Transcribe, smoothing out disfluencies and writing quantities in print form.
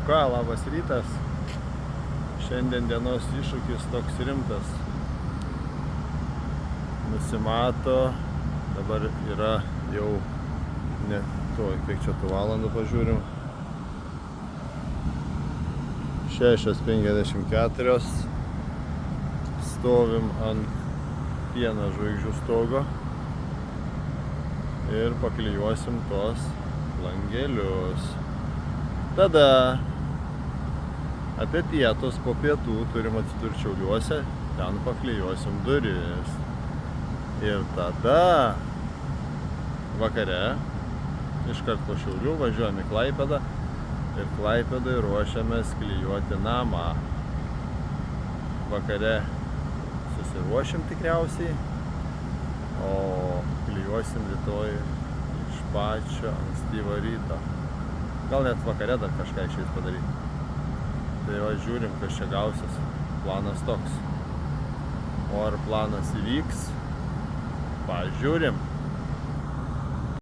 ką, labas rytas. Šiandien dienos iššūkis toks rimtas. Nusimato, dabar yra jau ne to, kiek čia tų valandų pažiūrim. 6:54. Stovim ant pieno žvaigždžių stogo ir paklijuosim tos langelius. Tada apie pietus, po pietų turim atsidurti Šiauliuose, ten paklijuosim duris. Ir tada vakare, iškart po Šiaulių, važiuojam į Klaipėdą ir Klaipėdai ruošiamės klijuoti namą. Vakare susiruošim tikriausiai, o klijuosim rytoj iš pačio ankstyvo ryto. Gal net vakare dar kažką išeis padaryti. Tai va, žiūrim, kas čia gausis. Planas toks. O ar planas įvyks? Pažiūrim.